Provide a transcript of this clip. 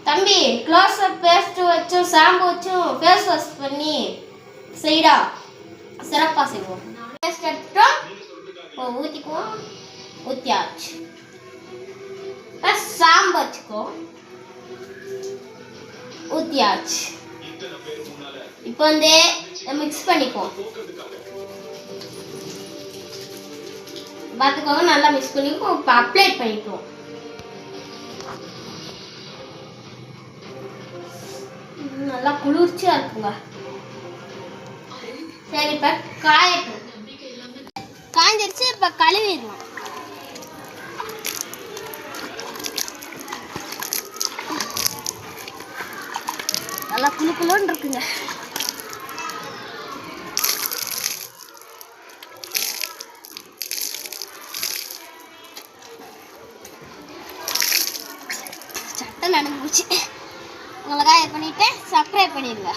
தம்பி close up paste வச்சும் shampoo வச்சும் ஃபேஸ் வாஷ் பண்ணி செய்டா. சிறப்பாக செய்வோம். பேஸ்ட் எடுத்துட்டோம். இப்போ ஊற்றிக்குவோம். ஊற்றியாச்சு. ஷாம்பு வச்சுக்கோ. ஊற்றியாச்சு. இப்போ வந்து மிக்ஸ் பண்ணிக்குவோம். பார்த்துக்கோங்க, நல்லா மிக்ஸ் பண்ணிக்குவோம். இப்போ அப்ளை பண்ணிக்குவோம். நல்லா குளிர்ச்சியாக இருக்குங்க. சரி, இப்போ காயட்டும். காய்ஞ்சிருச்சு. இப்போ கழுவிடலாம். நல்லா குளுக்குலோன்னு இருக்குங்க. சட்டை நடந்து போச்சு. உங்களை காய பண்ணிட்டு சப்ஸ்கிரைப் பண்ணிடுங்க.